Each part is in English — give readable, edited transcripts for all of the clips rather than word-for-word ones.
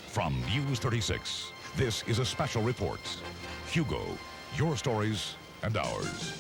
From News 36, this is a special report. Hugo, your stories and ours.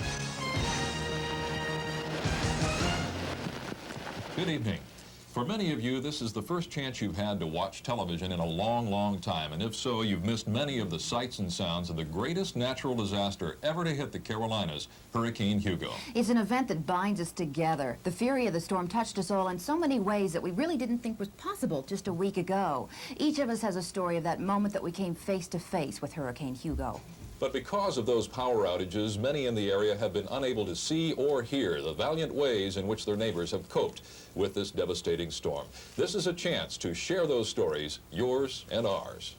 Good evening. For many of you, this is the first chance you've had to watch television in a long, long time. And if so, you've missed many of the sights and sounds of the greatest natural disaster ever to hit the Carolinas, Hurricane Hugo. It's an event that binds us together. The fury of the storm touched us all in so many ways that we really didn't think was possible just a week ago. Each of us has a story of that moment that we came face to face with Hurricane Hugo. But because of those power outages, many in the area have been unable to see or hear the valiant ways in which their neighbors have coped with this devastating storm. This is a chance to share those stories, yours and ours.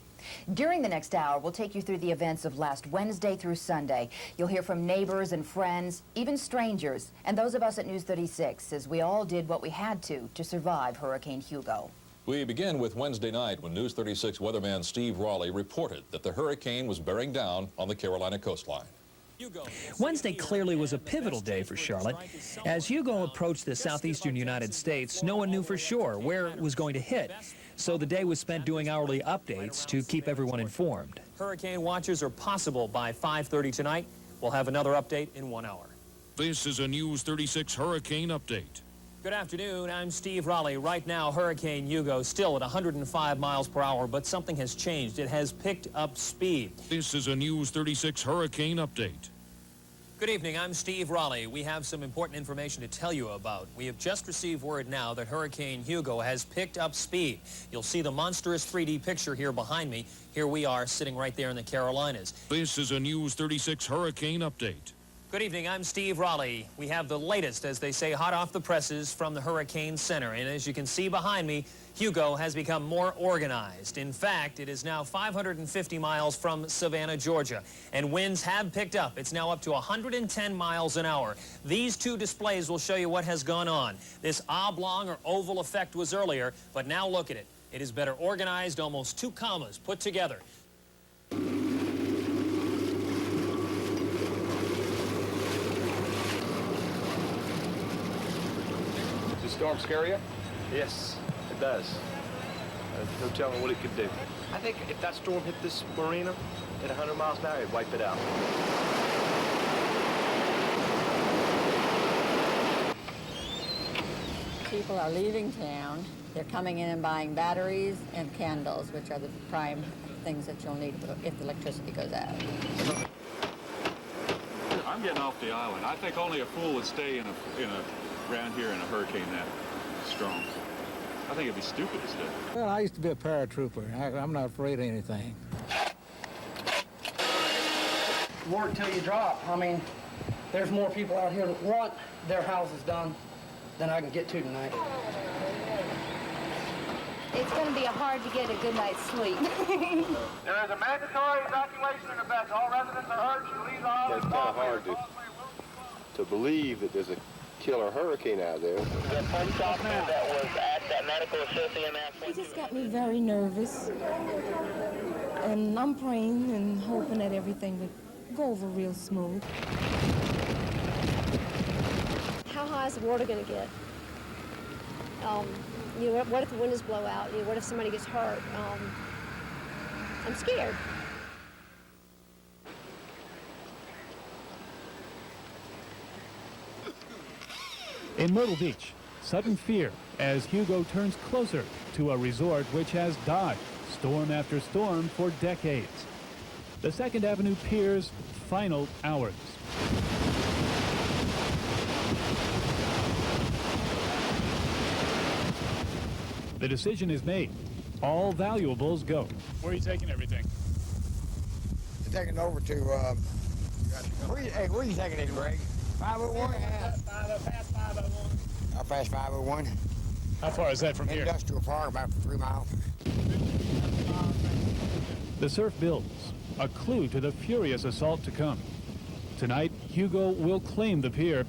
During the next hour, we'll take you through the events of last Wednesday through Sunday. You'll hear from neighbors and friends, even strangers, and those of us at News 36, as we all did what we had to survive Hurricane Hugo. We begin with Wednesday night when News 36 weatherman Steve Raleigh reported that the hurricane was bearing down on the Carolina coastline. Wednesday clearly was a pivotal day for Charlotte. As Hugo approached the southeastern United States, no one knew for sure where it was going to hit. So the day was spent doing hourly updates to keep everyone informed. Hurricane watches are possible by 5:30 tonight. We'll have another update in 1 hour. This is a News 36 hurricane update. Good afternoon, I'm Steve Raleigh. Right now, Hurricane Hugo still at 105 miles per hour, but something has changed. It has picked up speed. This is a News 36 hurricane update. Good evening, I'm Steve Raleigh. We have some important information to tell you about. We have just received word now that Hurricane Hugo has picked up speed. You'll see the monstrous 3D picture here behind me. Here we are sitting right there in the Carolinas. This is a News 36 hurricane update. Good evening, I'm Steve Raleigh. We have the latest, as they say, hot off the presses from the Hurricane Center. And as you can see behind me, Hugo has become more organized. In fact, it is now 550 miles from Savannah, Georgia. And winds have picked up. It's now up to 110 miles an hour. These two displays will show you what has gone on. This oblong or oval effect was earlier, but now look at it. It is better organized, almost two commas put together. Storm scare you? Yes, it does. No telling what it could do. I think if that storm hit this marina at 100 miles an hour, it'd wipe it out. People are leaving town. They're coming in and buying batteries and candles, which are the prime things that you'll need if the electricity goes out. I'm getting off the island. I think only a fool would stay around here in a hurricane that strong. I think it'd be stupid to stay. Well, I used to be a paratrooper. I'm not afraid of anything. Work till you drop. I mean, there's more people out here that want their houses done than I can get to tonight. It's going to be hard to get a good night's sleep. There is a mandatory evacuation in effect. All residents are urged to leave the island. It's kind of hard to believe that there's a killer hurricane out there. The police officer that was at that medical associate. It just got me very nervous. And I'm praying and hoping that everything would go over real smooth. How high is the water going to get? What if the windows blow out? What if somebody gets hurt? I'm scared. In Myrtle Beach, sudden fear as Hugo turns closer to a resort which has dodged storm after storm for decades. The 2nd Avenue Pier's final hours. The decision is made. All valuables go. Where are you taking everything? They're taking it over to, where are you taking it, Greg? 501? Past 501. Out past 501. How far is that from here? Industrial Park, about 3 miles. The surf builds, a clue to the furious assault to come. Tonight, Hugo will claim the pier,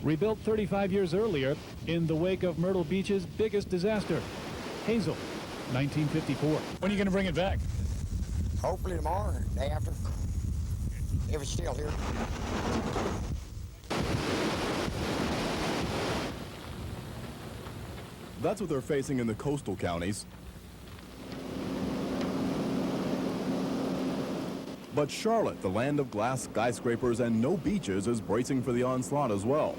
rebuilt 35 years earlier in the wake of Myrtle Beach's biggest disaster, Hazel, 1954. When are you going to bring it back? Hopefully tomorrow, day after, if it's still here. That's what they're facing in the coastal counties. But Charlotte, the land of glass skyscrapers and no beaches, is bracing for the onslaught as well.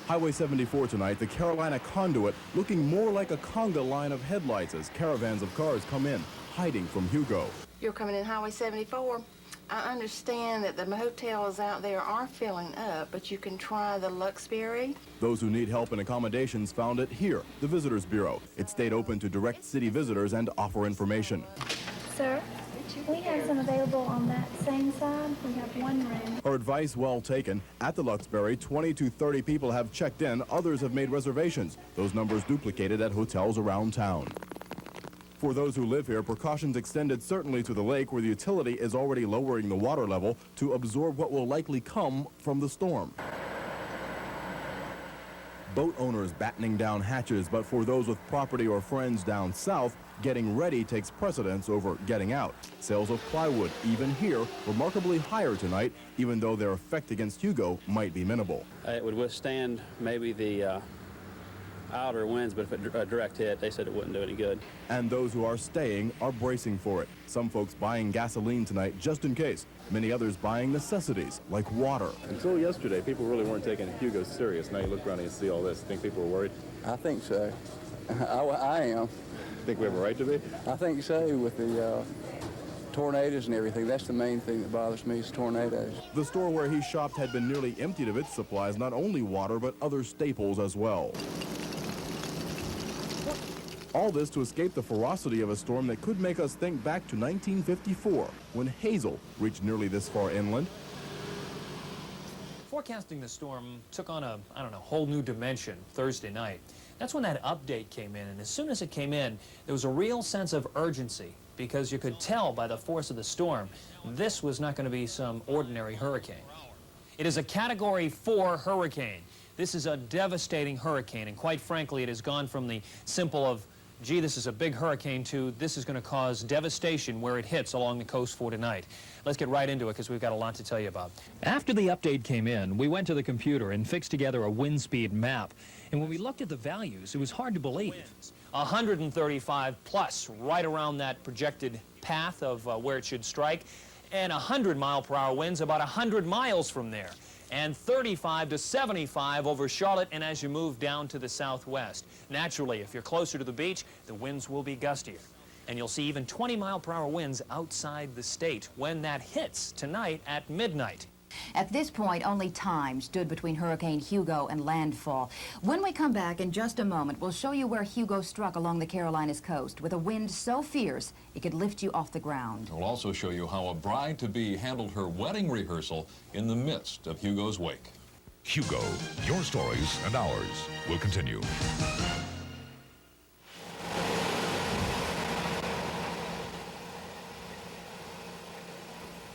Highway 74 tonight, the Carolina conduit looking more like a conga line of headlights as caravans of cars come in, hiding from Hugo. You're coming in Highway 74. I understand that the hotels out there are filling up, but you can try the Luxbury. Those who need help and accommodations found it here, the Visitors Bureau. It stayed open to direct city visitors and offer information. Sir, we have some available on that same side. We have one room. Her advice well taken. At the Luxbury, 20 to 30 people have checked in. Others have made reservations. Those numbers duplicated at hotels around town. For those who live here, precautions extended certainly to the lake, where the utility is already lowering the water level to absorb what will likely come from the storm. Boat owners battening down hatches, but for those with property or friends down south, getting ready takes precedence over getting out. Sales of plywood, even here, remarkably higher tonight, even though their effect against Hugo might be minimal. It would withstand maybe the outer winds, but if a direct hit, they said it wouldn't do any good. And those who are staying are bracing for it. Some folks buying gasoline tonight just in case. Many others buying necessities like water. Until yesterday, people really weren't taking Hugo serious. Now you look around and you see all this. Think people are worried? I think so. I am. Think we have a right to be? I think so, with the tornadoes and everything. That's the main thing that bothers me, is tornadoes. The store where he shopped had been nearly emptied of its supplies, not only water, but other staples as well. All this to escape the ferocity of a storm that could make us think back to 1954, when Hazel reached nearly this far inland. Forecasting the storm took on a, whole new dimension Thursday night. That's when that update came in, and as soon as it came in, there was a real sense of urgency, because you could tell by the force of the storm, this was not going to be some ordinary hurricane. It is a Category 4 hurricane. This is a devastating hurricane, and quite frankly, it has gone from the simple of, gee, this is a big hurricane, to this is going to cause devastation where it hits along the coast for tonight. Let's get right into it, because we've got a lot to tell you about. After the update came in, we went to the computer and fixed together a wind speed map. And when we looked at the values, it was hard to believe. 135 plus, right around that projected path of where it should strike, and 100-mile-per-hour winds about 100 miles from there, and 35 to 75 over Charlotte and as you move down to the southwest. Naturally, if you're closer to the beach, the winds will be gustier. And you'll see even 20-mile-per-hour winds outside the state when that hits tonight at midnight. At this point, only time stood between Hurricane Hugo and landfall. When we come back in just a moment, we'll show you where Hugo struck along the Carolinas coast with a wind so fierce it could lift you off the ground. We'll also show you how a bride-to-be handled her wedding rehearsal in the midst of Hugo's wake. Hugo, your stories and ours will continue.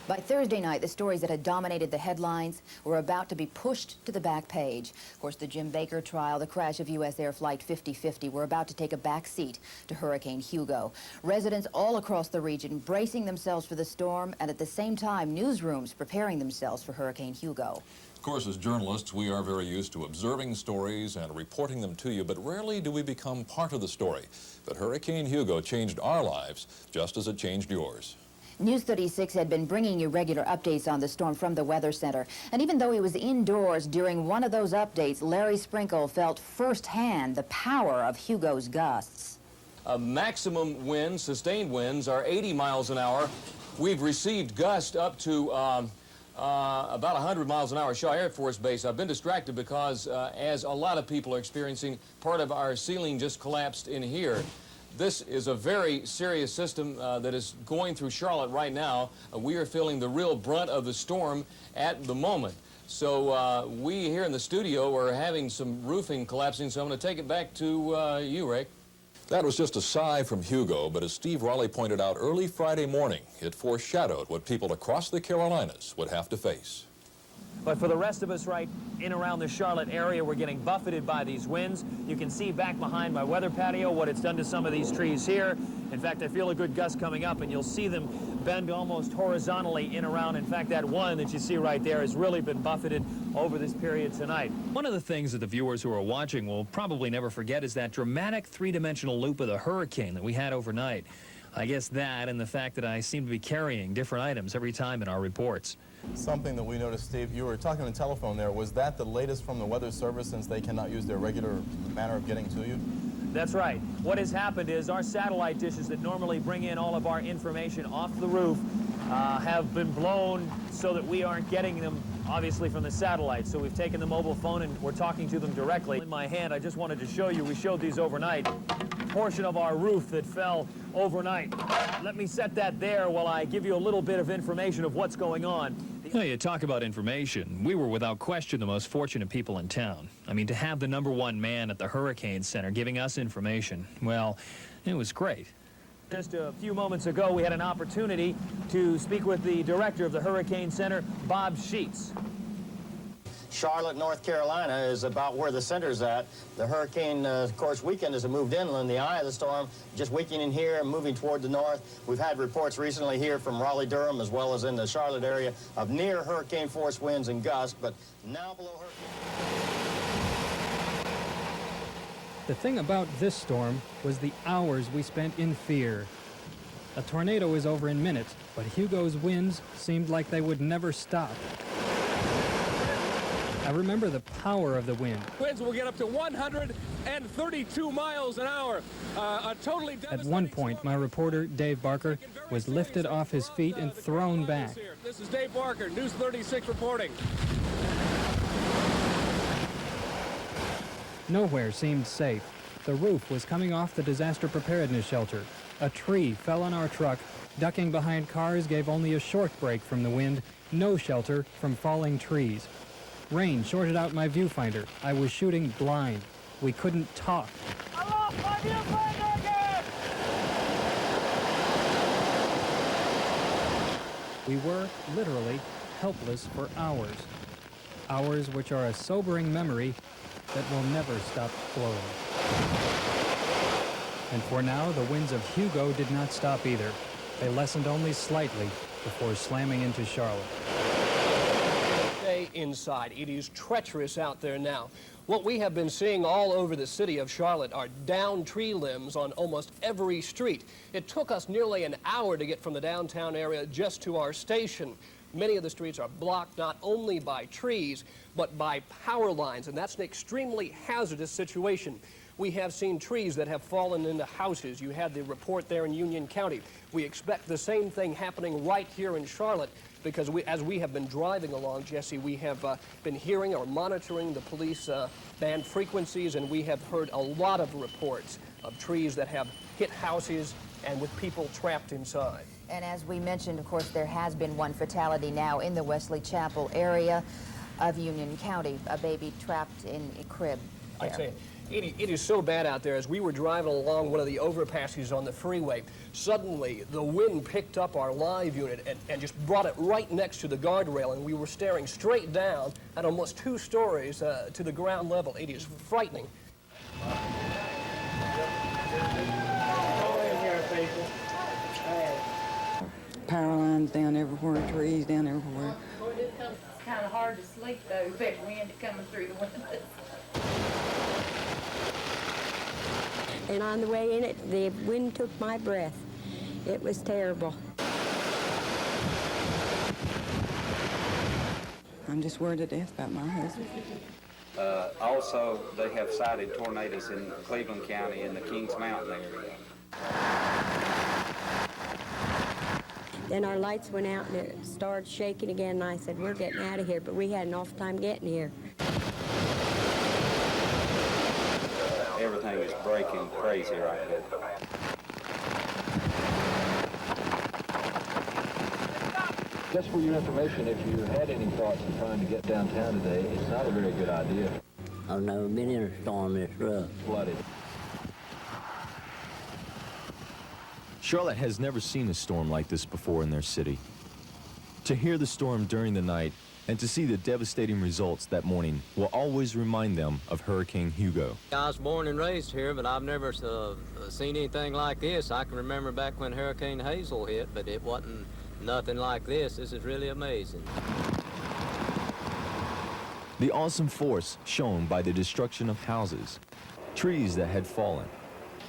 By Thursday night, the stories that had dominated the headlines were about to be pushed to the back page. Of course, the Jim Baker trial, the crash of U.S. Air Flight 5050 were about to take a back seat to Hurricane Hugo. Residents all across the region bracing themselves for the storm, and at the same time, newsrooms preparing themselves for Hurricane Hugo. Of course, as journalists, we are very used to observing stories and reporting them to you, but rarely do we become part of the story. But Hurricane Hugo changed our lives just as it changed yours. News 36 had been bringing you regular updates on the storm from the Weather Center. And even though he was indoors during one of those updates, Larry Sprinkle felt firsthand the power of Hugo's gusts. Maximum winds, sustained winds, are 80 miles an hour. We've received gusts up to about 100 miles an hour. Shaw Air Force Base. I've been distracted because, as a lot of people are experiencing, part of our ceiling just collapsed in here. This is a very serious system that is going through Charlotte right now. We are feeling the real brunt of the storm at the moment. So we here in the studio are having some roofing collapsing, so I'm going to take it back to you, Rick. That was just a sigh from Hugo, but as Steve Raleigh pointed out early Friday morning, it foreshadowed what people across the Carolinas would have to face. But for the rest of us right in around the Charlotte area, we're getting buffeted by these winds. You can see back behind my weather patio what it's done to some of these trees here. In fact, I feel a good gust coming up, and you'll see them bend almost horizontally in around. In fact, that one that you see right there has really been buffeted over this period tonight. One of the things that the viewers who are watching will probably never forget is that dramatic three-dimensional loop of the hurricane that we had overnight. I guess that and the fact that I seem to be carrying different items every time in our reports. Something that we noticed, Steve, you were talking on the telephone there. Was that the latest from the Weather Service since they cannot use their regular manner of getting to you? That's right. What has happened is our satellite dishes that normally bring in all of our information off the roof have been blown so that we aren't getting them, obviously, from the satellite. So we've taken the mobile phone and we're talking to them directly. In my hand, I just wanted to show you, we showed these overnight, portion of our roof that fell overnight. Let me set that there while I give you a little bit of information of what's going on. You know, you talk about information. We were without question the most fortunate people in town. I mean, to have the #1 man at the Hurricane Center giving us information, well, it was great. Just a few moments ago, we had an opportunity to speak with the director of the Hurricane Center, Bob Sheets. Charlotte, North Carolina is about where the center's at. The hurricane, of course, weekend has moved inland, the eye of the storm, just weakening here and moving toward the north. We've had reports recently here from Raleigh-Durham as well as in the Charlotte area of near hurricane force winds and gusts, but now below hurricane. The thing about this storm was the hours we spent in fear. A tornado is over in minutes, but Hugo's winds seemed like they would never stop. I remember the power of the wind. Winds will get up to 132 miles an hour. A totally At one point, my reporter, Dave Barker, was lifted off his feet and thrown back. This is Dave Barker, News 36 reporting. Nowhere seemed safe. The roof was coming off the disaster preparedness shelter. A tree fell on our truck. Ducking behind cars gave only a short break from the wind. No shelter from falling trees. Rain shorted out my viewfinder. I was shooting blind. We couldn't talk. I lost my viewfinder again! We were literally helpless for hours. Hours which are a sobering memory that will never stop flowing. And for now, the winds of Hugo did not stop either. They lessened only slightly before slamming into Charlotte. Stay inside. It is treacherous out there now. What we have been seeing all over the city of Charlotte are downed tree limbs on almost every street. It took us nearly an hour to get from the downtown area just to our station. Many of the streets are blocked not only by trees, but by power lines, and that's an extremely hazardous situation. We have seen trees that have fallen into houses. You had the report there in Union County. We expect the same thing happening right here in Charlotte because as we have been driving along, Jesse, we have been hearing or monitoring the police band frequencies, and we have heard a lot of reports of trees that have hit houses and with people trapped inside. And as we mentioned, of course, there has been one fatality now in the Wesley Chapel area of Union County, a baby trapped in a crib there. I'd say it is so bad out there. As we were driving along one of the overpasses on the freeway, suddenly the wind picked up our live unit and just brought it right next to the guardrail, and we were staring straight down at almost 2 stories to the ground level. It is frightening. Power lines down everywhere, trees down everywhere. It's kind of hard to sleep though, that wind coming through the windows. And on the way in it, the wind took my breath. It was terrible. I'm just worried to death about my husband. Also, they have cited tornadoes in Cleveland County in the Kings Mountain area. Then our lights went out and it started shaking again, and I said, we're getting out of here, but we had an awful time getting here. Everything is breaking crazy right now. Just for your information, if you had any thoughts of trying to get downtown today, it's not a very good idea. I've never been in a storm this rough. Flooded. Charlotte has never seen a storm like this before in their city. To hear the storm during the night and to see the devastating results that morning will always remind them of Hurricane Hugo. I was born and raised here, but I've never seen anything like this. I can remember back when Hurricane Hazel hit, but it wasn't nothing like this. This is really amazing. The awesome force shown by the destruction of houses, trees that had fallen,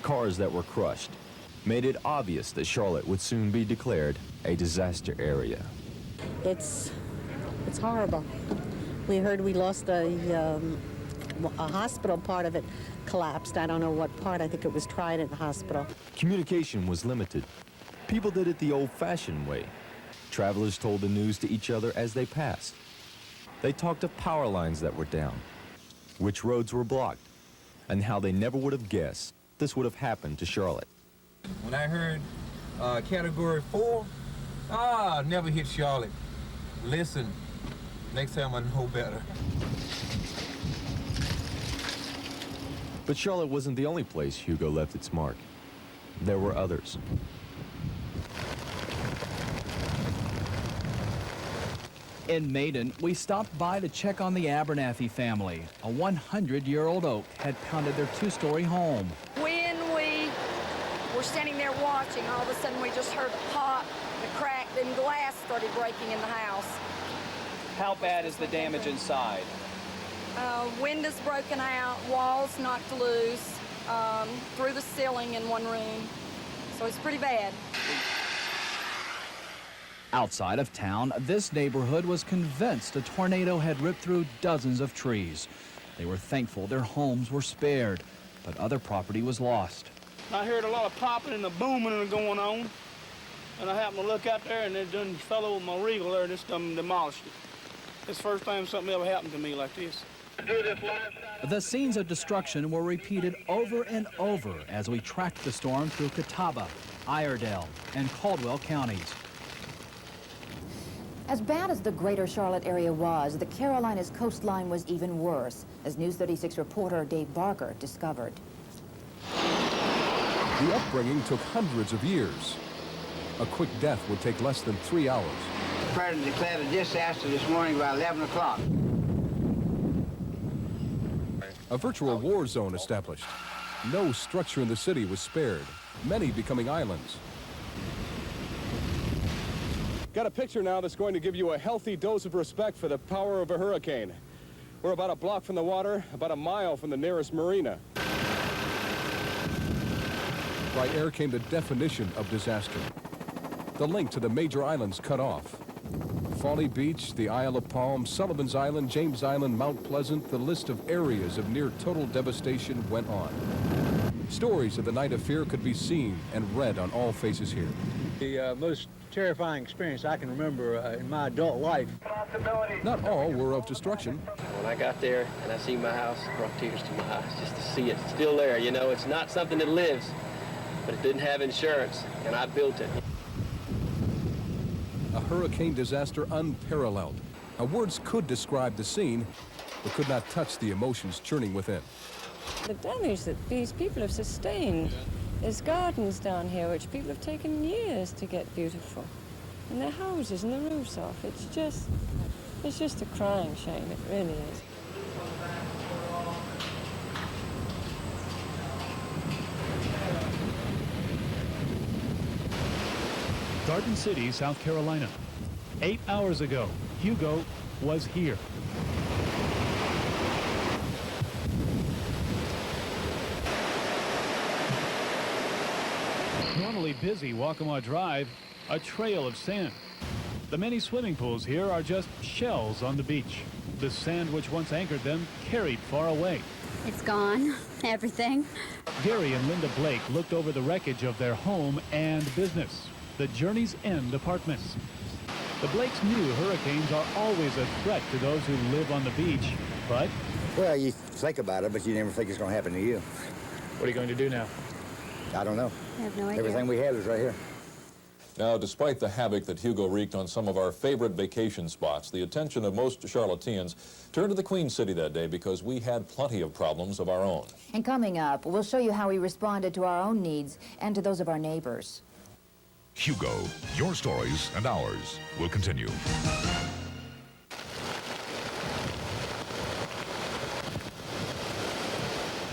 cars that were crushed, made it obvious that Charlotte would soon be declared a disaster area. It's horrible. We heard we lost a hospital. Part of it collapsed. I don't know what part. I think it was Trident Hospital. Communication was limited. People did it the old-fashioned way. Travelers told the news to each other as they passed. They talked of power lines that were down, which roads were blocked, and how they never would have guessed this would have happened to Charlotte. When I heard Category 4, never hit Charlotte. Listen, next time I know better. But Charlotte wasn't the only place Hugo left its mark. There were others. In Maiden, we stopped by to check on the Abernathy family. A 100-year-old oak had pounded their two-story home. When we were standing there watching, all of a sudden we just heard a pop, a crack, then glass started breaking in the house. How bad is the damage inside? Windows broken out, walls knocked loose, through the ceiling in one room. So it's pretty bad. Outside of town, this neighborhood was convinced a tornado had ripped through dozens of trees. They were thankful their homes were spared, but other property was lost. I heard a lot of popping and a booming going on, and I happened to look out there, and it done fell over my Regal there and just demolished it. It's the first time something ever happened to me like this. The scenes of destruction were repeated over and over as we tracked the storm through Catawba, Iredell, and Caldwell counties. As bad as the greater Charlotte area was, the Carolinas coastline was even worse, as News 36 reporter Dave Barker discovered. The upbringing took hundreds of years. A quick death would take less than 3 hours. The president declared a disaster this morning about 11 o'clock. A virtual war zone established. No structure in the city was spared, many becoming islands. Got a picture now that's going to give you a healthy dose of respect for the power of a hurricane. We're about a block from the water, about a mile from the nearest marina. By air came the definition of disaster. The link to the major islands cut off. Folly Beach, the Isle of Palm, Sullivan's Island, James Island, Mount Pleasant, the list of areas of near total devastation went on. Stories of the night of fear could be seen and read on all faces here. The most terrifying experience I can remember in my adult life. Not all were of destruction. When I got there and I see my house, it brought tears to my eyes just to see it still there. You know, it's not something that lives, but it didn't have insurance, and I built it. A hurricane disaster unparalleled. Now, words could describe the scene, but could not touch the emotions churning within. The damage that these people have sustained. There's gardens down here which people have taken years to get beautiful. And their houses and the roofs off. It's just a crying shame, it really is. Garden City, South Carolina. 8 hours ago, Hugo was here. Normally busy Waccamaw Drive, a trail of sand. The many swimming pools here are just shells on the beach. The sand which once anchored them carried far away. It's gone, everything. Gary and Linda Blake looked over the wreckage of their home and business, the Journey's End Apartments. The Blakes knew hurricanes are always a threat to those who live on the beach, but... Well, you think about it, but you never think it's going to happen to you. What are you going to do now? I don't know. I have no idea. Everything we have is right here. Now, despite the havoc that Hugo wreaked on some of our favorite vacation spots, the attention of most Charlotteans turned to the Queen City that day because we had plenty of problems of our own. And coming up, we'll show you how we responded to our own needs and to those of our neighbors. Hugo, your stories and ours will continue.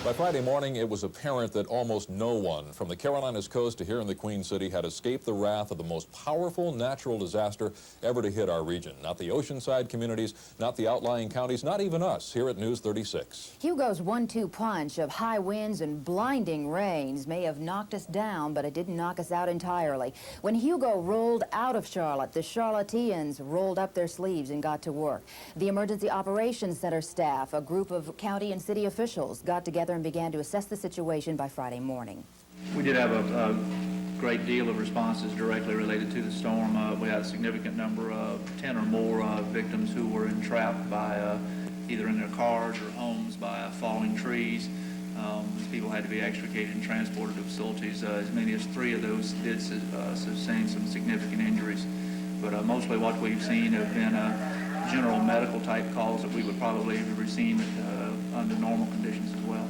By Friday morning, it was apparent that almost no one from the Carolinas coast to here in the Queen City had escaped the wrath of the most powerful natural disaster ever to hit our region. Not the oceanside communities, not the outlying counties, not even us here at News 36. Hugo's 1-2 punch of high winds and blinding rains may have knocked us down, but it didn't knock us out entirely. When Hugo rolled out of Charlotte, the Charlotteans rolled up their sleeves and got to work. The Emergency Operations Center staff, a group of county and city officials, got together and began to assess the situation by Friday morning. We did have a great deal of responses directly related to the storm. We had a significant number of 10 or more victims who were entrapped by either in their cars or homes by falling trees. These people had to be extricated and transported to facilities. As many as 3 of those did sustain some significant injuries. But mostly what we've seen have been general medical type calls that we would probably have received under normal conditions as well.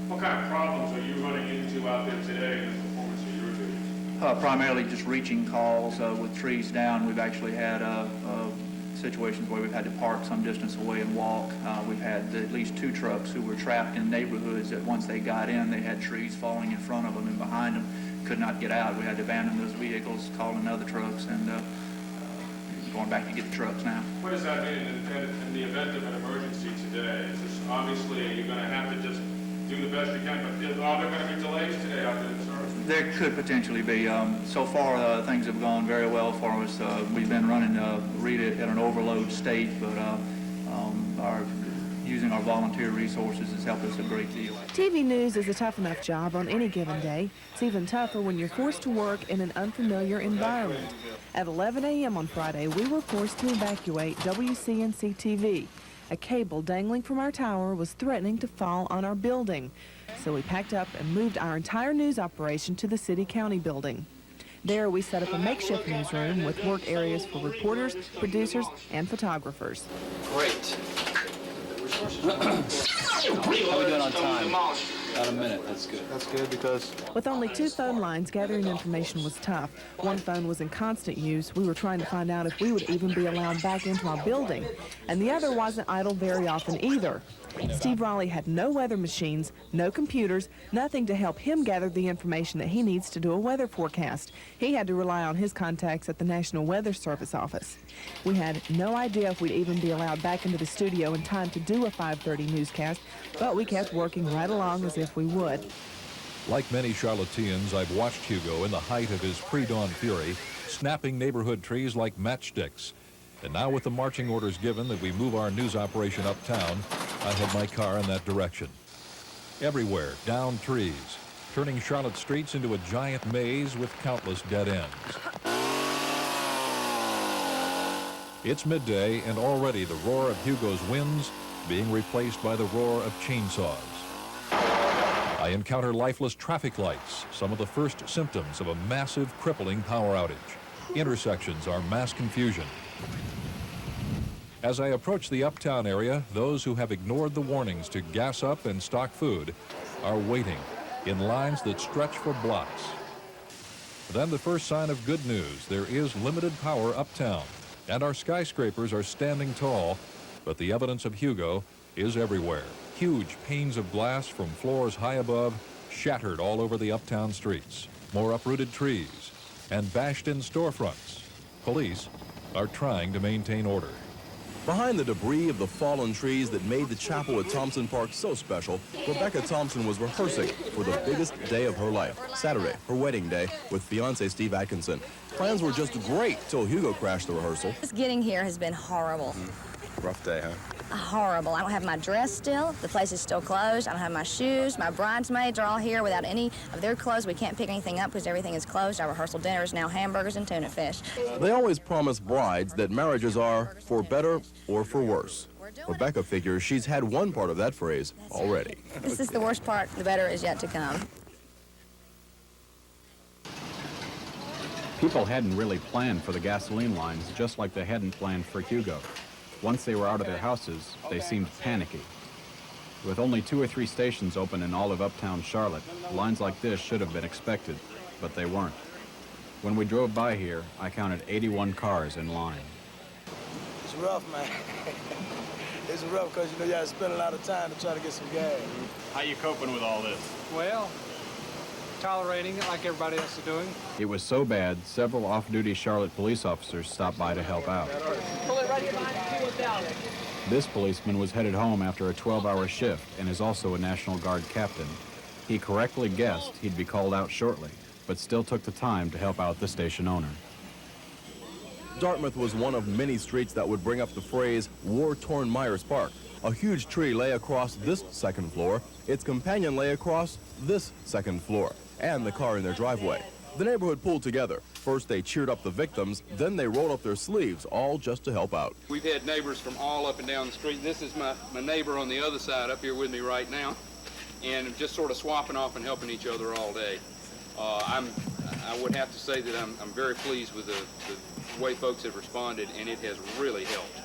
What kind of problems are you running into out there today in the performance of your duties? Primarily just reaching calls with trees down. We've actually had situations where we've had to park some distance away and walk. We've had at least 2 trucks who were trapped in neighborhoods that once they got in, they had trees falling in front of them and behind them, could not get out. We had to abandon those vehicles, call in other trucks, and going back to get the trucks now. What does that mean in the event of an emergency today? Obviously, you're going to have to just do the best you can, but are there going to be delays today out there in the service? There could potentially be. So far, things have gone very well for us. We've been running Rita at an overload state, but using our volunteer resources has helped us a great deal. TV news is a tough enough job on any given day. It's even tougher when you're forced to work in an unfamiliar environment. At 11 a.m. on Friday, we were forced to evacuate WCNC-TV. A cable dangling from our tower was threatening to fall on our building. So we packed up and moved our entire news operation to the city-county building. There we set up a makeshift newsroom with work areas for reporters, producers, and photographers. Great. How are we doing on time? About a minute, that's good. That's good because... With only 2 phone lines, gathering information was tough. One phone was in constant use. We were trying to find out if we would even be allowed back into our building. And the other wasn't idle very often either. Steve Raleigh had no weather machines, no computers, nothing to help him gather the information that he needs to do a weather forecast. He had to rely on his contacts at the National Weather Service office. We had no idea if we'd even be allowed back into the studio in time to do a 5:30 newscast, but we kept working right along as if we would. Like many Charlotteans, I've watched Hugo in the height of his pre-dawn fury, snapping neighborhood trees like matchsticks. And now with the marching orders given that we move our news operation uptown, I head my car in that direction. Everywhere, downed trees, turning Charlotte streets into a giant maze with countless dead ends. It's midday, and already the roar of Hugo's winds being replaced by the roar of chainsaws. I encounter lifeless traffic lights, some of the first symptoms of a massive, crippling power outage. Intersections are mass confusion. As I approach the uptown area, those who have ignored the warnings to gas up and stock food are waiting in lines that stretch for blocks. Then the first sign of good news: there is limited power uptown, and our skyscrapers are standing tall, but the evidence of Hugo is everywhere. Huge panes of glass from floors high above shattered all over the uptown streets. More uprooted trees and bashed-in storefronts. Police are trying to maintain order. Behind the debris of the fallen trees that made the chapel at Thompson Park so special, Rebecca Thompson was rehearsing for the biggest day of her life, Saturday, her wedding day, with fiancé Steve Atkinson. Plans were just great till Hugo crashed the rehearsal. Just getting here has been horrible. Rough day, huh? Horrible. I don't have my dress still. The place is still closed. I don't have my shoes. My bridesmaids are all here without any of their clothes. We can't pick anything up because everything is closed. Our rehearsal dinner is now hamburgers and tuna fish. They always promise brides that marriages are for better or for worse. Rebecca figures she's had one part of that phrase already. This is the worst part. The better is yet to come. People hadn't really planned for the gasoline lines, just like they hadn't planned for Hugo. Once they were out of their houses, they seemed panicky. With only 2 or 3 stations open in all of uptown Charlotte, lines like this should have been expected, but they weren't. When we drove by here, I counted 81 cars in line. It's rough, man. It's rough because, you got to spend a lot of time to try to get some gas. How you coping with all this? Well, tolerating it like everybody else is doing. It was so bad, several off-duty Charlotte police officers stopped by to help out. Pull it right in line and see what's down there. This policeman was headed home after a 12-hour shift and is also a National Guard captain. He correctly guessed he'd be called out shortly, but still took the time to help out the station owner. Dartmouth was one of many streets that would bring up the phrase war-torn Myers Park. A huge tree lay across this second floor. Its companion lay across this second floor, and the car in their driveway. The neighborhood pulled together. First they cheered up the victims, then they rolled up their sleeves, all just to help out. We've had neighbors from all up and down the street. This is my neighbor on the other side up here with me right now, and just sort of swapping off and helping each other all day. I would have to say that I'm very pleased with the way folks have responded, and it has really helped.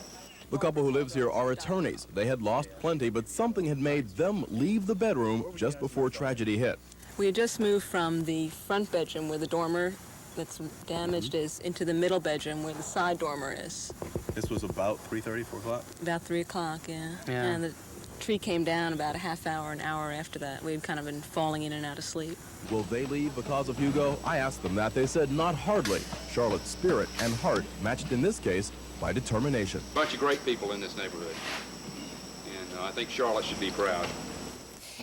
The couple who lives here are attorneys. They had lost plenty, but something had made them leave the bedroom just before tragedy hit. We had just moved from the front bedroom where the dormer that's damaged is into the middle bedroom where the side dormer is. This was about 3:30, 4 o'clock? About 3 o'clock, yeah. And the tree came down about a half hour, an hour after that. We'd kind of been falling in and out of sleep. Will they leave because of Hugo? I asked them that. They said not hardly. Charlotte's spirit and heart matched in this case by determination. A bunch of great people in this neighborhood, and I think Charlotte should be proud.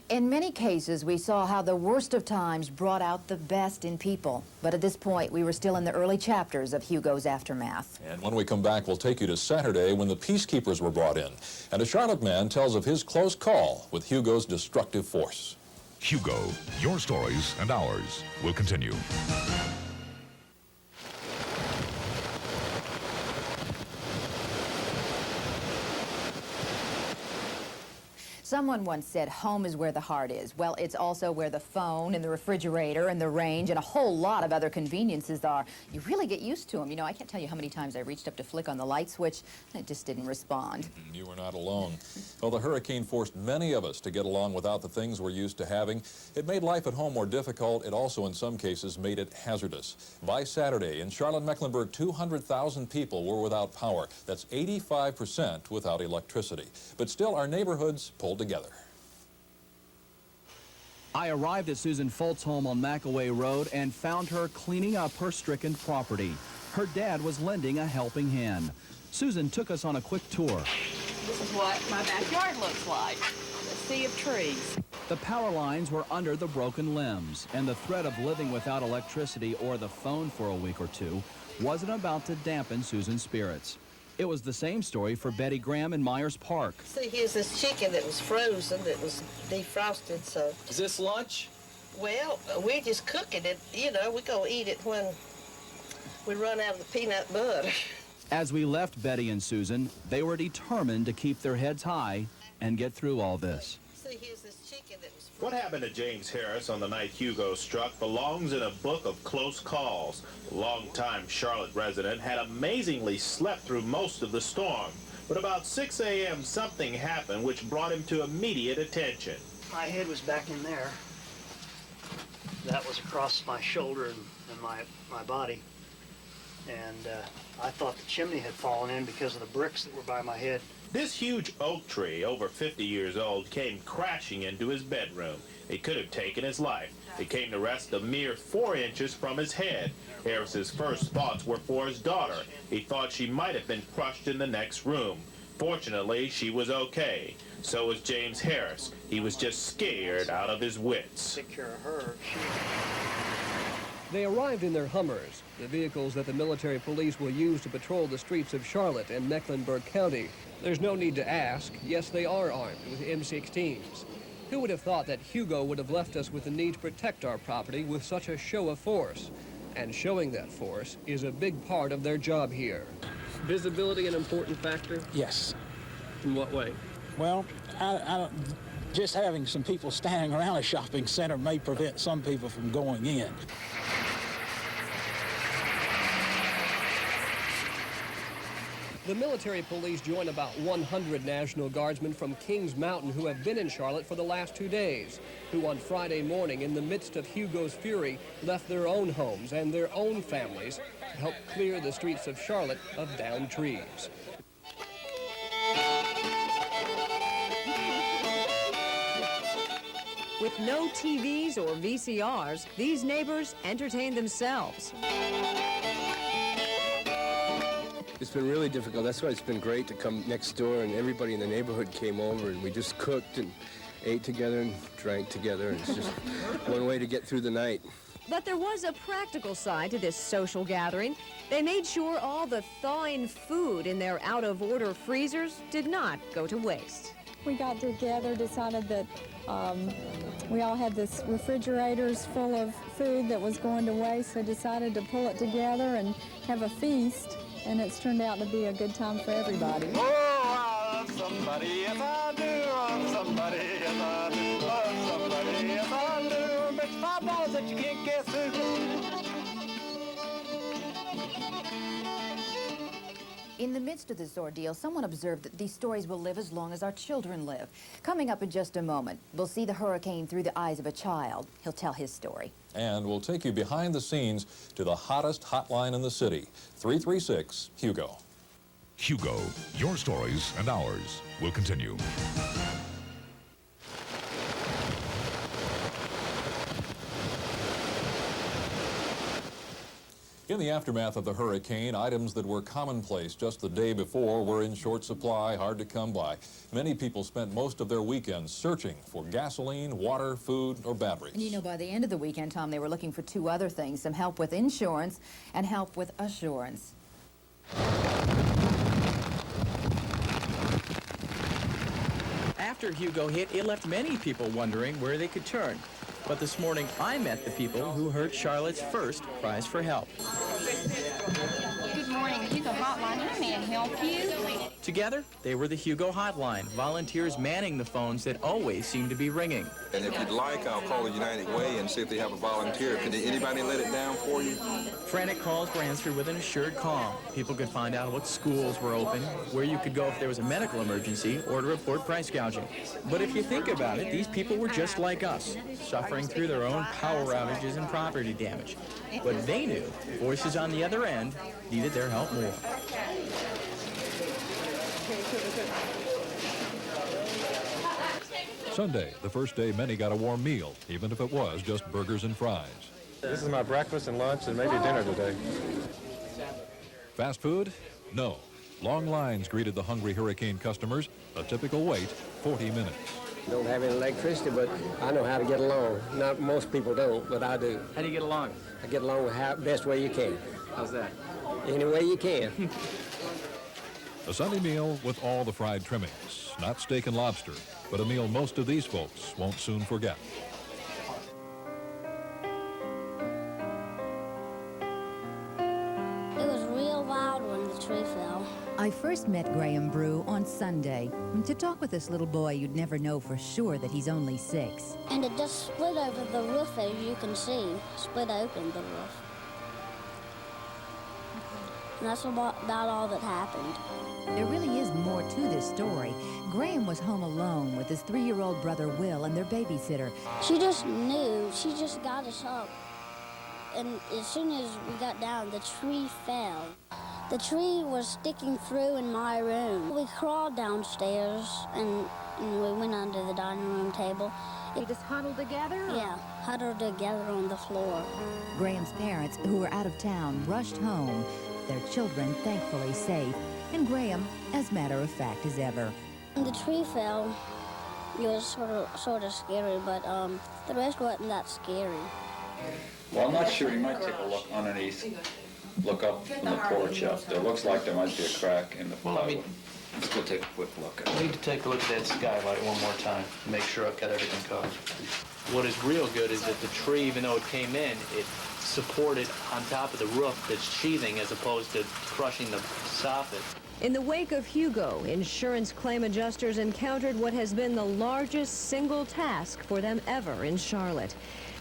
In many cases, we saw how the worst of times brought out the best in people. But at this point, we were still in the early chapters of Hugo's aftermath. And when we come back, we'll take you to Saturday when the peacekeepers were brought in. And a Charlotte man tells of his close call with Hugo's destructive force. Hugo, your stories and ours will continue. Someone once said home is where the heart is. Well, it's also where the phone and the refrigerator and the range and a whole lot of other conveniences are. You really get used to them. You know, I can't tell you how many times I reached up to flick on the light switch and it just didn't respond. You were not alone. Well, the hurricane forced many of us to get along without the things we're used to having. It made life at home more difficult. It also, in some cases, made it hazardous. By Saturday, in Charlotte-Mecklenburg, 200,000 people were without power. That's 85% without electricity. But still, our neighborhoods pulled together. I arrived at Susan Folt's home on McAway Road and found her cleaning up her stricken property. Her dad was lending a helping hand. Susan took us on a quick tour. This is what my backyard looks like, a sea of trees. The power lines were under the broken limbs, and the threat of living without electricity or the phone for a week or two wasn't about to dampen Susan's spirits. It was the same story for Betty Graham in Myers Park. See, here's this chicken that was frozen, that was defrosted, so... Is this lunch? Well, we're just cooking it. You know, we're going to eat it when we run out of the peanut butter. As we left Betty and Susan, they were determined to keep their heads high and get through all this. See, here's this chicken that was What happened to James Harris on the night Hugo struck belongs in a book of close calls. The longtime Charlotte resident had amazingly slept through most of the storm. But about 6 a.m. something happened which brought him to immediate attention. My head was back in there. That was across my shoulder and my body. And I thought the chimney had fallen in because of the bricks that were by my head. This huge oak tree, over 50 years old, came crashing into his bedroom. It could have taken his life. It came to rest a mere 4 inches from his head. Harris's first thoughts were for his daughter. He thought she might have been crushed in the next room. Fortunately, she was okay. So was James Harris. He was just scared out of his wits. Take care of her. They arrived in their Hummers, the vehicles that the military police will use to patrol the streets of Charlotte and Mecklenburg County. There's no need to ask. Yes, they are armed with M16s. Who would have thought that Hugo would have left us with the need to protect our property with such a show of force? And showing that force is a big part of their job here. Visibility an important factor? Yes. In what way? Well, I don't, just having some people standing around a shopping center may prevent some people from going in. The military police join about 100 National Guardsmen from Kings Mountain who have been in Charlotte for the last 2 days, who on Friday morning, in the midst of Hugo's fury, left their own homes and their own families to help clear the streets of Charlotte of downed trees. With no TVs or VCRs, these neighbors entertain themselves. It's been really difficult. That's why it's been great to come next door, and everybody in the neighborhood came over, and we just cooked and ate together and drank together, and it's just one way to get through the night. But there was a practical side to this social gathering. They made sure all the thawing food in their out-of-order freezers did not go to waste. We got together, decided that we all had this refrigerators full of food that was going to waste, so decided to pull it together and have a feast, and it's turned out to be a good time for everybody. Oh, I love somebody, yes I do, love somebody, yes I do, love somebody, yes I do, bet you $5 that you can't guess who. In the midst of this ordeal, someone observed that these stories will live as long as our children live. Coming up in just a moment, we'll see the hurricane through the eyes of a child. He'll tell his story. And we'll take you behind the scenes to the hottest hotline in the city, 336-HUGO. Hugo, your stories and ours will continue. In the aftermath of the hurricane, items that were commonplace just the day before were in short supply, hard to come by. Many people spent most of their weekends searching for gasoline, water, food, or batteries. And you know, by the end of the weekend, Tom, they were looking for two other things, some help with insurance and help with assurance. After Hugo hit, it left many people wondering where they could turn. But this morning, I met the people who heard Charlotte's first cries for help. Good morning, Hugo Hotline. How may I help you? Together, they were the Hugo Hotline, volunteers manning the phones that always seem to be ringing. And if you'd like, I'll call the United Way and see if they have a volunteer. Could anybody let it down for you? Frantic calls were answered with an assured calm. People could find out what schools were open, where you could go if there was a medical emergency, or to report price gouging. But if you think about it, these people were just like us, suffering through their own power outages and property damage. But they knew voices on the other end needed their help more. Sunday, the first day many got a warm meal, even if it was just burgers and fries. This is my breakfast and lunch and maybe dinner today. Fast food? No. Long lines greeted the hungry hurricane customers. A typical wait, 40 minutes. Don't have any electricity, but I know how to get along. Not most people don't, but I do. How do you get along? I get along the best way you can. How's that? Any way you can. A Sunday meal with all the fried trimmings. Not steak and lobster, but a meal most of these folks won't soon forget. It was real loud when the tree fell. I first met Graham Brew on Sunday to talk with this little boy you'd never know for sure that he's only 6. And it just split over the roof, as you can see. Split open the roof. And that's about all that happened. There really is more to this story. Graham was home alone with his 3-year-old brother Will and their babysitter. She just knew. She just got us up. And as soon as we got down, the tree fell. The tree was sticking through in my room. We crawled downstairs and we went under the dining room table. You just huddled together? Yeah, huddled together on the floor. Graham's parents, who were out of town, rushed home, their children thankfully safe, and Graham as matter of fact as ever. When the tree fell, it was sort of scary, but the rest wasn't that scary. Well, I'm not sure. You might take a look underneath. Look up from the porch up there. Looks like there might be a crack in the plywood. Let's go take a quick look at it. I need to take a look at that skylight one more time, make sure I've got everything covered. What is real good is that the tree, even though it came in, it supported on top of the roof that's sheathing as opposed to crushing the soffit. In the wake of Hugo, insurance claim adjusters encountered what has been the largest single task for them ever in Charlotte.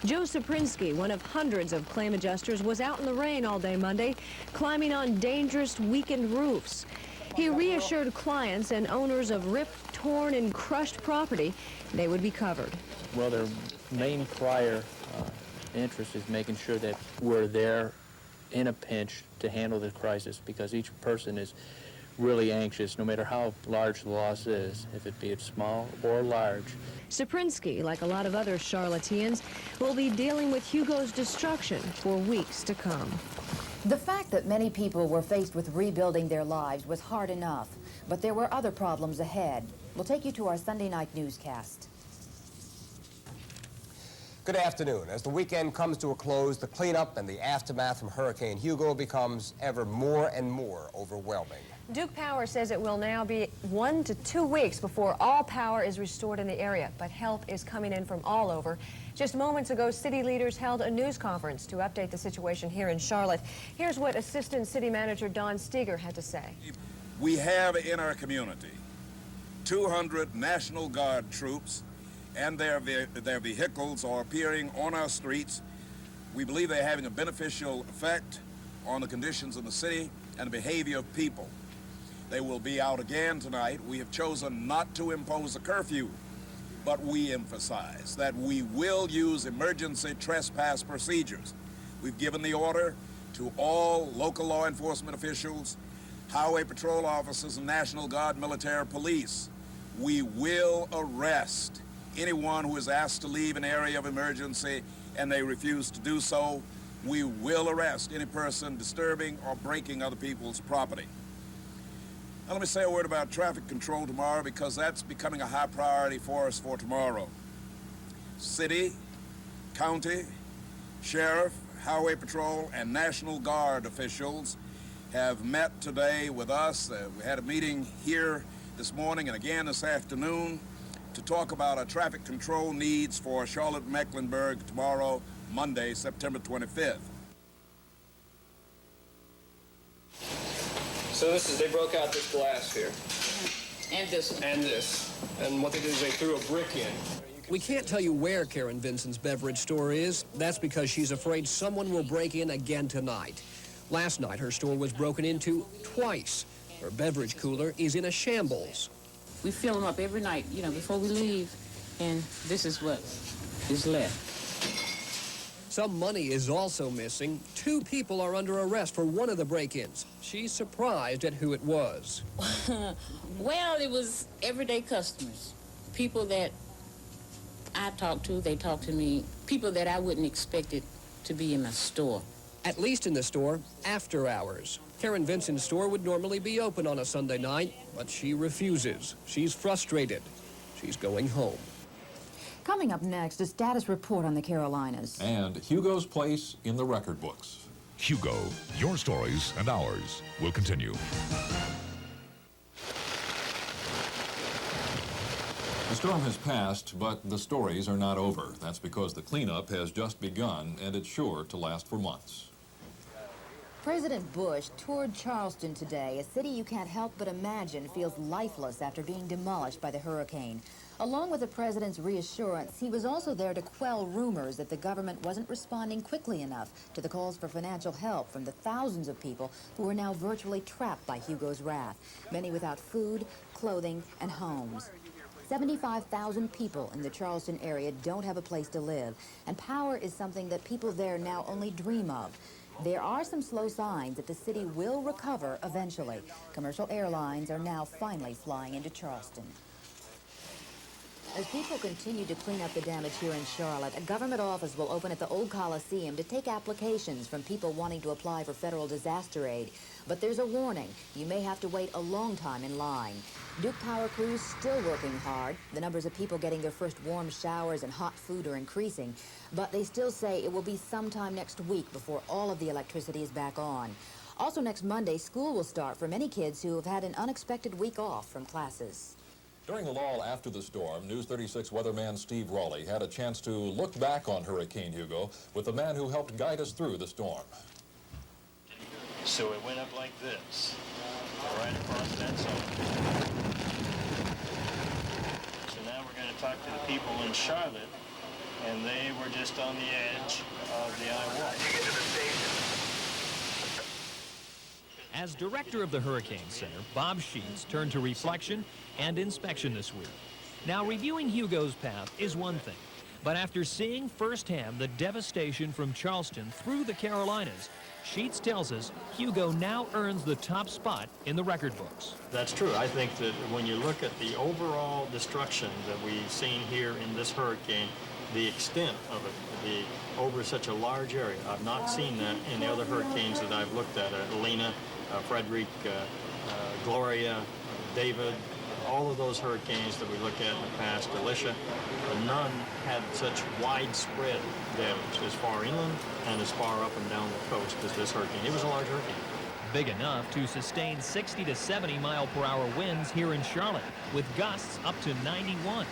Joe Saprinsky, one of hundreds of claim adjusters, was out in the rain all day Monday, climbing on dangerous, weakened roofs. He reassured clients and owners of ripped, torn, and crushed property they would be covered. Well, their main prior interest is making sure that we're there in a pinch to handle the crisis, because each person is really anxious, no matter how large the loss is, if it be small or large. Saprinsky, like a lot of other Charlotteans, will be dealing with Hugo's destruction for weeks to come. The fact that many people were faced with rebuilding their lives was hard enough, but there were other problems ahead. We'll take you to our Sunday night newscast. Good afternoon. As the weekend comes to a close, the cleanup and the aftermath from Hurricane Hugo becomes ever more and more overwhelming. Duke Power says it will now be 1 to 2 weeks before all power is restored in the area, but help is coming in from all over. Just moments ago, city leaders held a news conference to update the situation here in Charlotte. Here's what Assistant City Manager Don Steger had to say. We have in our community 200 National Guard troops, and their vehicles are appearing on our streets. We believe they're having a beneficial effect on the conditions of the city and the behavior of people. They will be out again tonight. We have chosen not to impose a curfew, but we emphasize that we will use emergency trespass procedures. We've given the order to all local law enforcement officials, highway patrol officers, and National Guard military police. We will arrest anyone who is asked to leave an area of emergency and they refuse to do so. We will arrest any person disturbing or breaking other people's property. Now, let me say a word about traffic control tomorrow, because that's becoming a high priority for us for tomorrow. City, county, sheriff, highway patrol, and National Guard officials have met today with us. We had a meeting here this morning and again this afternoon to talk about our traffic control needs for Charlotte-Mecklenburg tomorrow, Monday, September 25th. So they broke out this glass here. And this one. And this. And what they did is they threw a brick in. We can't tell you where Karen Vinson's beverage store is. That's because she's afraid someone will break in again tonight. Last night, her store was broken into twice. Her beverage cooler is in a shambles. We fill them up every night, you know, before we leave, and this is what is left. Some money is also missing. 2 people are under arrest for one of the break-ins. She's surprised at who it was. Well, it was everyday customers. People that I talked to, they talked to me. People that I wouldn't expect it to be in my store. At least in the store, after hours. Karen Vinson's store would normally be open on a Sunday night, but she refuses. She's frustrated. She's going home. Coming up next, a status report on the Carolinas. And Hugo's place in the record books. Hugo, your stories and ours will continue. The storm has passed, but the stories are not over. That's because the cleanup has just begun, and it's sure to last for months. President Bush toured Charleston today, a city you can't help but imagine feels lifeless after being demolished by the hurricane. Along with the president's reassurance, he was also there to quell rumors that the government wasn't responding quickly enough to the calls for financial help from the thousands of people who are now virtually trapped by Hugo's wrath, many without food, clothing, and homes. 75,000 people in the Charleston area don't have a place to live, and power is something that people there now only dream of. There are some slow signs that the city will recover eventually. Commercial airlines are now finally flying into Charleston. As people continue to clean up the damage here in Charlotte, a government office will open at the Old Coliseum to take applications from people wanting to apply for federal disaster aid. But there's a warning. You may have to wait a long time in line. Duke Power crews still working hard. The numbers of people getting their first warm showers and hot food are increasing. But they still say it will be sometime next week before all of the electricity is back on. Also next Monday, school will start for many kids who have had an unexpected week off from classes. During the lull after the storm, News 36 weatherman Steve Raleigh had a chance to look back on Hurricane Hugo with the man who helped guide us through the storm. So it went up like this, right across that zone. So now we're going to talk to the people in Charlotte, and they were just on the edge of the I-1. As director of the Hurricane Center, Bob Sheets turned to reflection and inspection this week. Now, reviewing Hugo's path is one thing, But after seeing firsthand the devastation from Charleston through the Carolinas, Sheets tells us Hugo now earns the top spot in the record books. That's true. I think that when you look at the overall destruction that we've seen here in this hurricane, the extent of it, over such a large area, I've not seen that in the other hurricanes that I've looked at, Elena, Frederick, Gloria, David, all of those hurricanes that we looked at in the past, Alicia, none had such widespread damage as far inland and as far up and down the coast as this hurricane. It was a large hurricane. Big enough to sustain 60 to 70 mile-per-hour winds here in Charlotte, with gusts up to 91.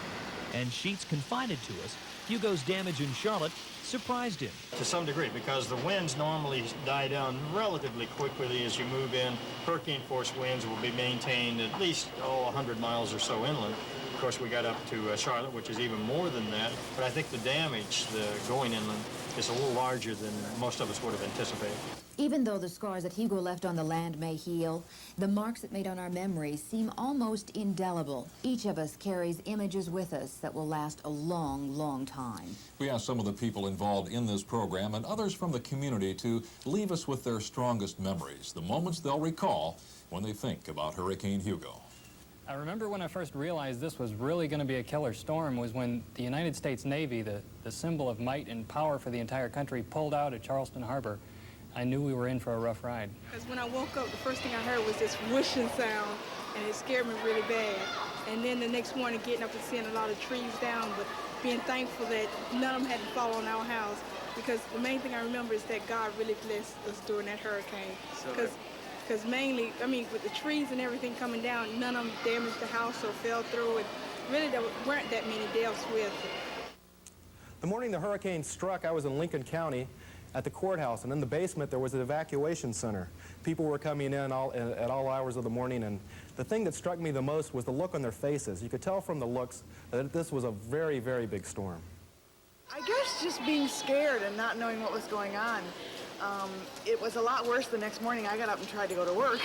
And Sheets confided to us, Hugo's damage in Charlotte surprised him. To some degree, because the winds normally die down relatively quickly as you move in. Hurricane force winds will be maintained at least 100 miles or so inland. Of course, we got up to Charlotte, which is even more than that. But I think the damage going inland is a little larger than most of us would have anticipated. Even though the scars that Hugo left on the land may heal, the marks it made on our memories seem almost indelible. Each of us carries images with us that will last a long, long time. We asked some of the people involved in this program and others from the community to leave us with their strongest memories, the moments they'll recall when they think about Hurricane Hugo. I remember when I first realized this was really going to be a killer storm was when the United States Navy, the symbol of might and power for the entire country, pulled out at Charleston Harbor. I knew we were in for a rough ride. Because when I woke up, the first thing I heard was this whooshing sound, and it scared me really bad. And then the next morning, getting up and seeing a lot of trees down, but being thankful that none of them had to fall on our house. Because the main thing I remember is that God really blessed us during that hurricane. Because mainly, I mean, with the trees and everything coming down, none of them damaged the house or fell through it. Really, there weren't that many deaths with it. The morning the hurricane struck, I was in Lincoln County at the courthouse, and in the basement there was an evacuation center. People were coming in at all hours of the morning, and the thing that struck me the most was the look on their faces. You could tell from the looks that this was a very, very big storm. I guess just being scared and not knowing what was going on. It was a lot worse the next morning. I got up and tried to go to work,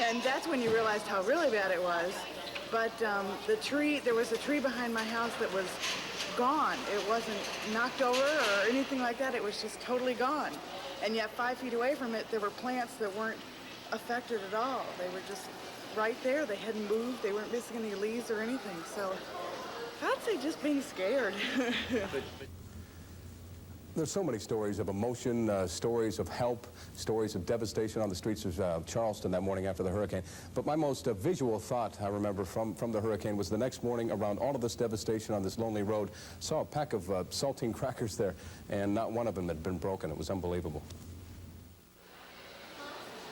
and that's when you realized how really bad it was. But there was a tree behind my house that was gone. It wasn't knocked over or anything like that. It was just totally gone. And yet 5 feet away from it, there were plants that weren't affected at all. They were just right there. They hadn't moved. They weren't missing any leaves or anything. So I'd say just being scared. There's so many stories of emotion, stories of help, stories of devastation on the streets of Charleston that morning after the hurricane. But my most visual thought, I remember, from the hurricane was the next morning around all of this devastation on this lonely road. Saw a pack of saltine crackers there, and not one of them had been broken. It was unbelievable.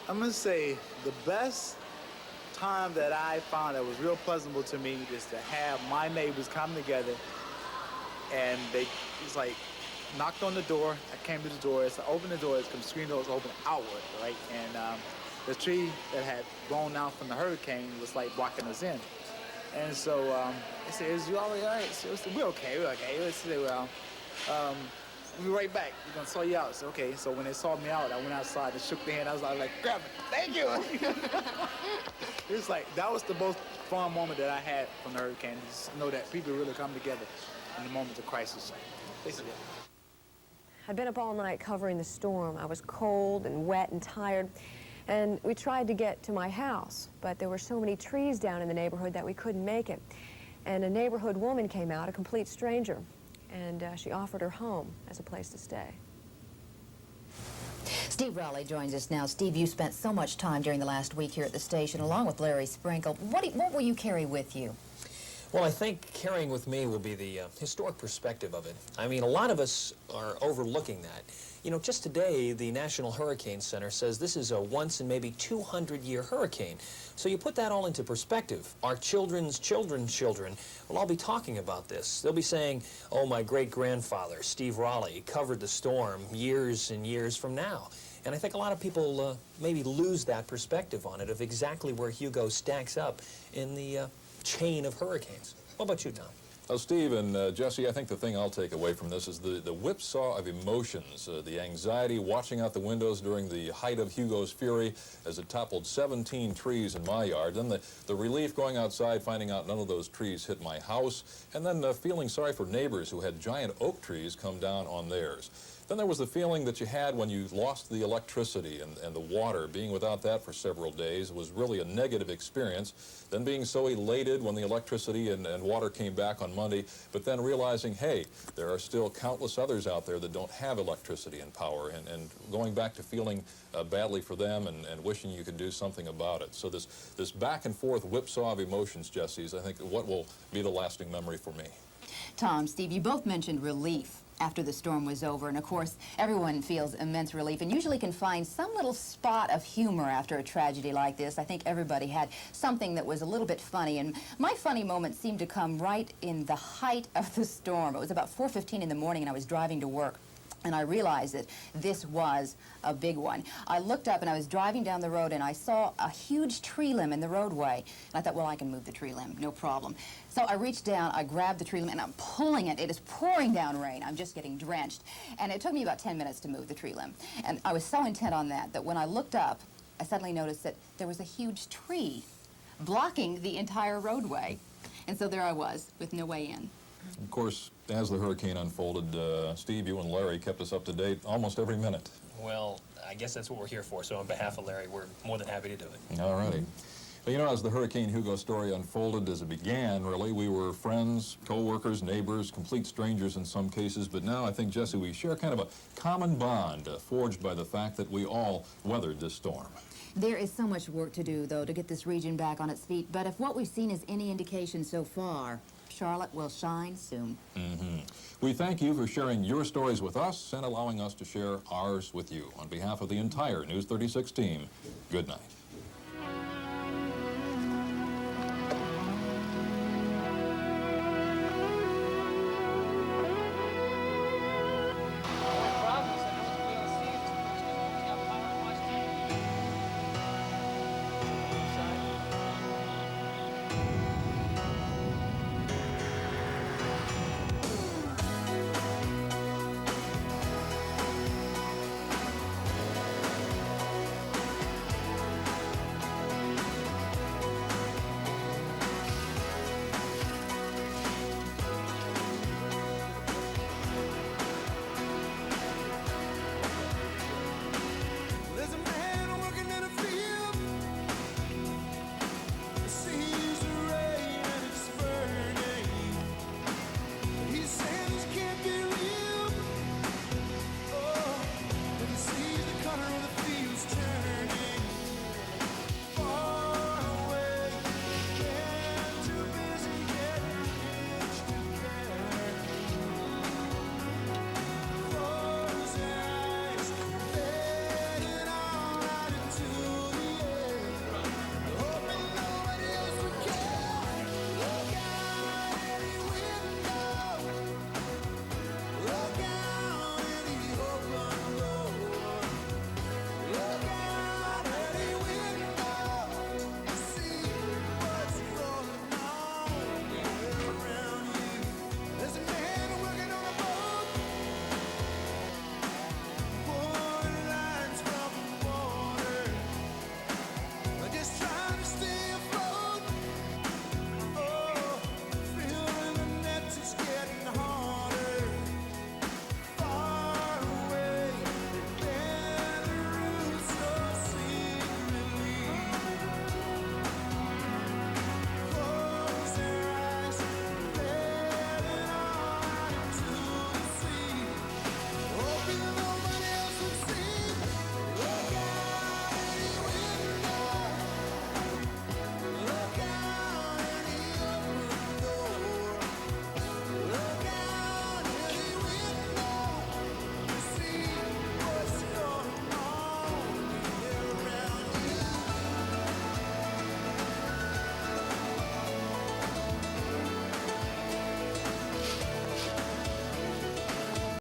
I'm going to say the best time that I found that was real pleasurable to me is to have my neighbors come together, and it's like, knocked on the door. I came to the door. So I opened the door. The screen door was open outward, right? And the tree that had blown down from the hurricane was like blocking us in. And so they said, "Is you all right?" So we're okay. We're okay. They said, "Well, we'll be right back. We're gonna sort you out." So okay. So when they sorted me out, I went outside and shook their hand. I was like, "Grab it, thank you." It was like that was the most fun moment that I had from the hurricane. Just know that people really come together in the moments of crisis. Basically. I'd been up all night covering the storm. I was cold and wet and tired, and we tried to get to my house, but there were so many trees down in the neighborhood that we couldn't make it. And a neighborhood woman came out, a complete stranger, and she offered her home as a place to stay. Steve Raleigh joins us now. Steve, you spent so much time during the last week here at the station, along with Larry Sprinkle. What will you carry with you? Well, I think carrying with me will be the historic perspective of it. I mean, a lot of us are overlooking that. You know, just today, the National Hurricane Center says this is a once in maybe 200-year hurricane. So you put that all into perspective. Our children's children's children will all be talking about this. They'll be saying, oh, my great-grandfather, Steve Raleigh, covered the storm years and years from now. And I think a lot of people maybe lose that perspective on it of exactly where Hugo stacks up in the chain of hurricanes. What about you, Tom? Steve and Jesse, I think the thing I'll take away from this is the whipsaw of emotions, the anxiety watching out the windows during the height of Hugo's fury as it toppled 17 trees in my yard, then the relief going outside, finding out none of those trees hit my house, and then feeling sorry for neighbors who had giant oak trees come down on theirs. Then there was the feeling that you had when you lost the electricity and the water. Being without that for several days was really a negative experience. Then being so elated when the electricity and water came back on Monday, but then realizing, hey, there are still countless others out there that don't have electricity and power, and going back to feeling badly for them and wishing you could do something about it. So this back and forth whipsaw of emotions, Jesse, is I think what will be the lasting memory for me. Tom, Steve, you both mentioned relief after the storm was over, and of course everyone feels immense relief and usually can find some little spot of humor after a tragedy like this. I think everybody had something that was a little bit funny, and my funny moment seemed to come right in the height of the storm. It was about 4:15 in the morning and I was driving to work. And I realized that this was a big one. I looked up and I was driving down the road and I saw a huge tree limb in the roadway. And I thought, well, I can move the tree limb, no problem. So I reached down, I grabbed the tree limb, and I'm pulling it. It is pouring down rain. I'm just getting drenched. And it took me about 10 minutes to move the tree limb. And I was so intent on that when I looked up, I suddenly noticed that there was a huge tree blocking the entire roadway. And so there I was with no way in. Of course, as the hurricane unfolded, Steve, you and Larry kept us up to date almost every minute. Well, I guess that's what we're here for, so on behalf of Larry, we're more than happy to do it. All righty. But you know, as the Hurricane Hugo story unfolded, as it began, really, we were friends, co-workers, neighbors, complete strangers in some cases, but now I think, Jesse, we share kind of a common bond forged by the fact that we all weathered this storm. There is so much work to do, though, to get this region back on its feet, but if what we've seen is any indication so far, Charlotte will shine soon. We thank you for sharing your stories with us and allowing us to share ours with you. On behalf of the entire News 36 team, good night.